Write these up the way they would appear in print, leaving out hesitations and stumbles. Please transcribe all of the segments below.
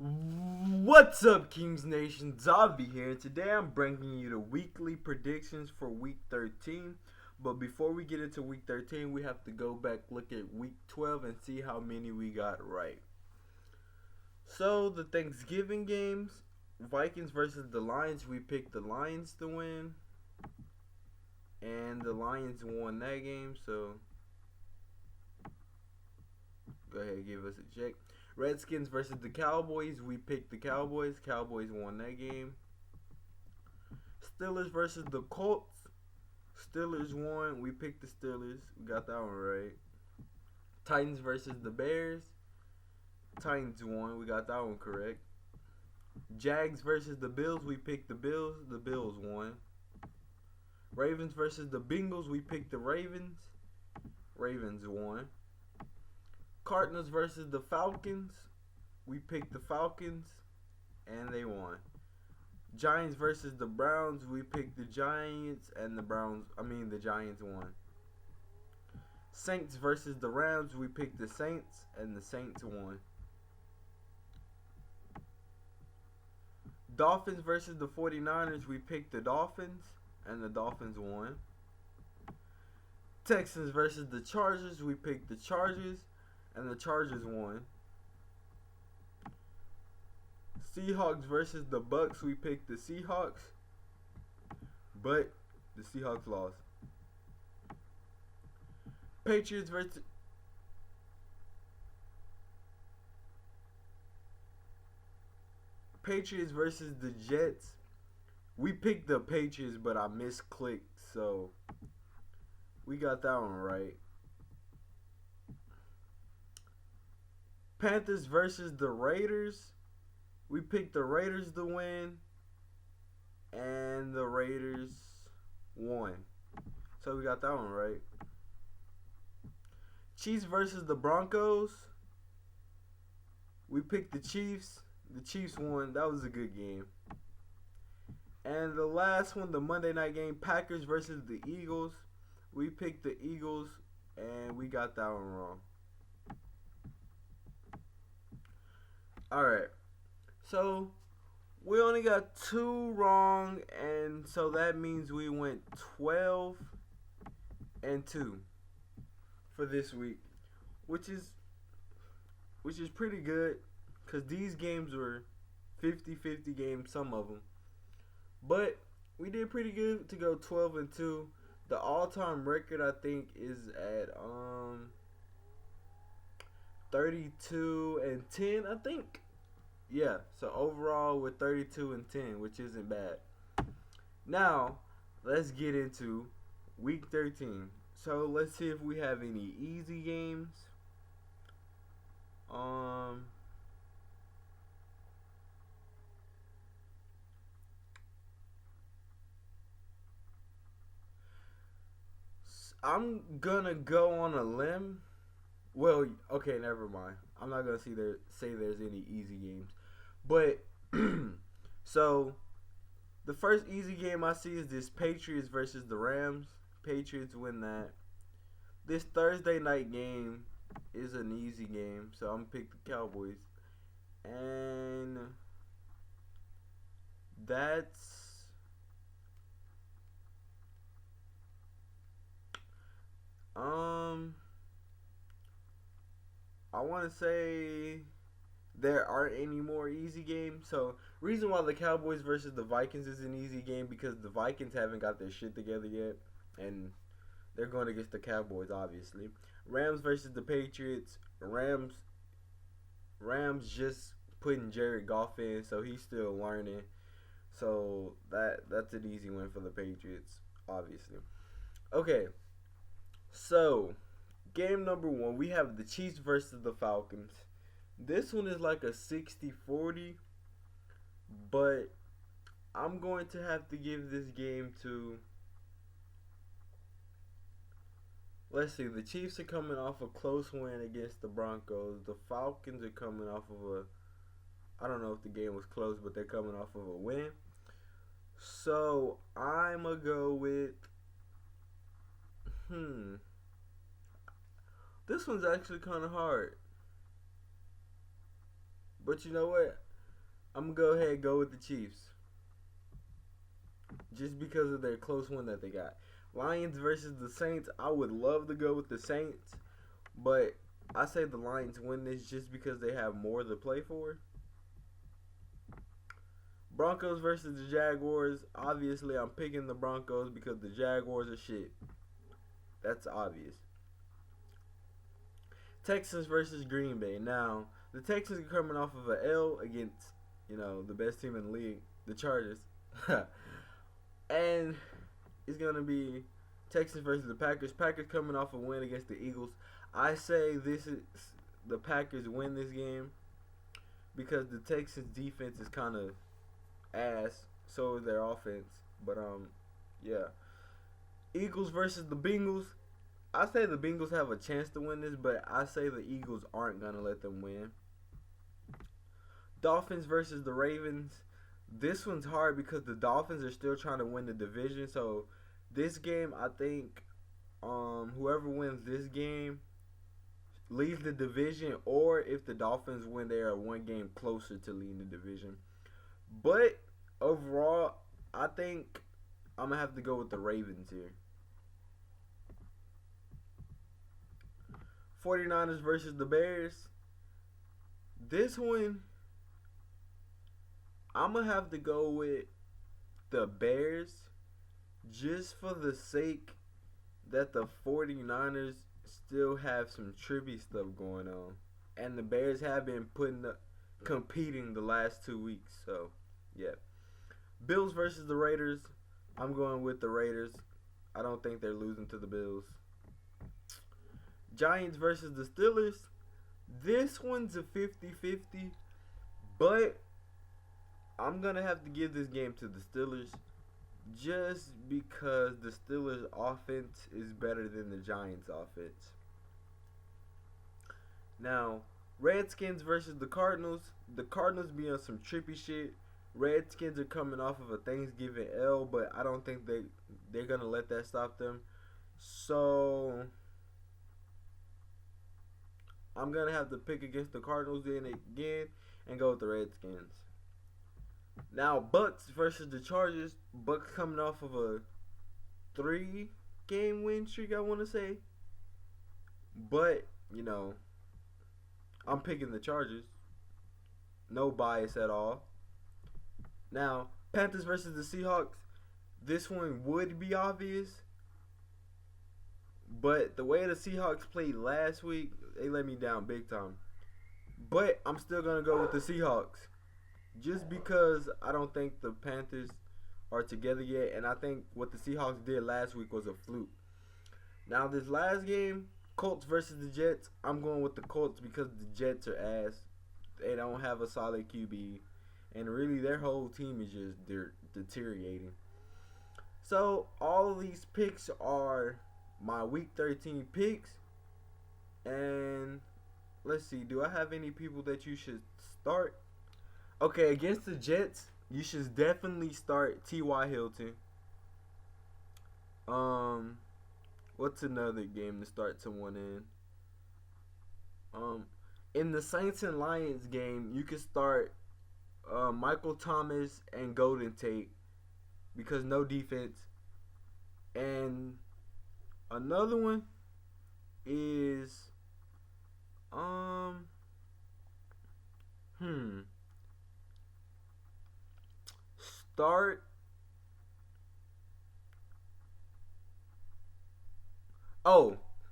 What's up, Kings Nation? Zombie here. Today I'm bringing you the weekly predictions for Week 13. But before we get into Week 13, we have to go back, look at Week 12, and see how many we got right. So, the Thanksgiving games, Vikings versus the Lions, we picked the Lions to win. And the Lions won that game, so go ahead and give us a check. Redskins versus the Cowboys, we picked the Cowboys. Cowboys won that game. Steelers versus the Colts. Steelers won. We picked the Steelers. We got that one right. Titans versus the Bears. Titans won. We got that one correct. Jags versus the Bills. We picked the Bills. The Bills won. Ravens versus the Bengals. We picked the Ravens. Ravens won. Cardinals versus the Falcons. We picked the Falcons, and they won. Giants versus the Browns. We picked the Giants, and the Giants won. Saints versus the Rams. We picked the Saints, and the Saints won. Dolphins versus the 49ers. We picked the Dolphins, and the Dolphins won. Texans versus the Chargers. We picked the Chargers, and the Chargers won. Seahawks versus the Bucks. We picked the Seahawks, but the Seahawks lost. Patriots versus the Jets. We picked the Patriots, but I misclicked, so we got that one right. Panthers versus the Raiders. We picked the Raiders to win, and the Raiders won. So we got that one right. Chiefs versus the Broncos. We picked the Chiefs. The Chiefs won. That was a good game. And the last one, the Monday night game, Packers versus the Eagles. We picked the Eagles, and we got that one wrong. Alright, so we only got 2 wrong, and so that means we went 12-2 for this week, which is pretty good, because these games were 50-50 games, some of them. But we did pretty good to go 12-2. The all-time record, I think, is at 32-10, I think. Yeah, so overall we're 32-10, which isn't bad. Now, let's get into Week 13. So let's see if we have any easy games. I'm gonna go on a limb. Well, okay, never mind. I'm not gonna say there's any easy games, but so the first easy game I see is this Patriots versus the Rams. Patriots win that. This Thursday night game is an easy game, so I'm gonna pick the Cowboys, and that's I want to say there aren't any more easy games. So, reason why the Cowboys versus the Vikings is an easy game, because the Vikings haven't got their shit together yet, and they're going against the Cowboys, obviously. Rams versus the Patriots. Rams just putting Jared Goff in, so he's still learning. So that's an easy win for the Patriots, obviously. Okay, so game number 1, we have the Chiefs versus the Falcons. This one is like a 60-40, but I'm going to have to give this game to, let's see, the Chiefs are coming off a close win against the Broncos. The Falcons are coming off of I don't know if the game was close, but they're coming off of a win. So I'm going to go with, this one's actually kind of hard. But you know what? I'm gonna go ahead and go with the Chiefs. Just because of their close one that they got. Lions versus the Saints. I would love to go with the Saints, but I say the Lions win this just because they have more to play for. Broncos versus the Jaguars. Obviously, I'm picking the Broncos because the Jaguars are shit. That's obvious. Texans versus Green Bay. Now, the Texans are coming off of an L against, the best team in the league, the Chargers. And it's going to be Texans versus the Packers. Packers coming off a win against the Eagles. I say the Packers win this game because the Texans defense is kind of ass. So is their offense. But yeah. Eagles versus the Bengals. I say the Bengals have a chance to win this, but I say the Eagles aren't gonna let them win. Dolphins versus the Ravens. This one's hard because the Dolphins are still trying to win the division. So this game, I think, whoever wins this game leads the division, or if the Dolphins win, they are one game closer to leading the division. But overall, I think I'm gonna have to go with the Ravens here. 49ers versus the Bears. This one, I'm going to have to go with the Bears just for the sake that the 49ers still have some trippy stuff going on. And the Bears have been competing the last 2 weeks. So, yeah. Bills versus the Raiders. I'm going with the Raiders. I don't think they're losing to the Bills. Giants versus the Steelers. This one's a 50-50, but I'm going to have to give this game to the Steelers just because the Steelers' offense is better than the Giants' offense. Now, Redskins versus the Cardinals. The Cardinals be on some trippy shit. Redskins are coming off of a Thanksgiving L, but I don't think they're going to let that stop them. So I'm going to have to pick against the Cardinals again and go with the Redskins. Now, Bucks versus the Chargers. Bucks coming off of a 3-game win streak, I want to say. But, I'm picking the Chargers. No bias at all. Now, Panthers versus the Seahawks. This one would be obvious. But the way the Seahawks played last week, they let me down big time. But I'm still going to go with the Seahawks. Just because I don't think the Panthers are together yet. And I think what the Seahawks did last week was a fluke. Now, this last game, Colts versus the Jets. I'm going with the Colts because the Jets are ass. They don't have a solid QB. And really, their whole team is just deteriorating. So, all of these picks are my Week 13 picks. And let's see. Do I have any people that you should start? Okay, against the Jets, you should definitely start T.Y. Hilton. What's another game to start someone in? In the Saints and Lions game, you can start Michael Thomas and Golden Tate because no defense. And another one is start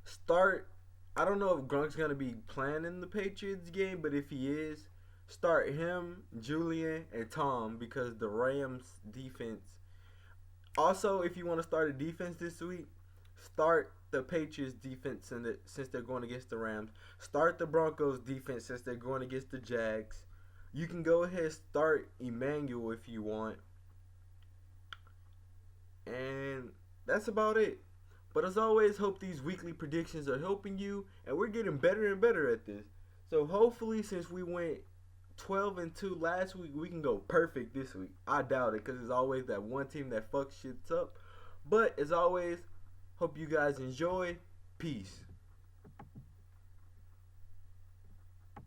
start I don't know if Grunk's gonna be playing in the Patriots game, but if he is, start him, Julian, and Tom because the Rams defense. Also, if you want to start a defense this week, start the Patriots defense since they're going against the Rams. Start the Broncos defense since they're going against the Jags. You can go ahead and start Emmanuel if you want. And that's about it. But as always, hope these weekly predictions are helping you. And we're getting better and better at this. So hopefully, since we went 12-2 last week, we can go perfect this week. I doubt it because there's always that one team that fucks shit up. But as always, hope you guys enjoy. Peace.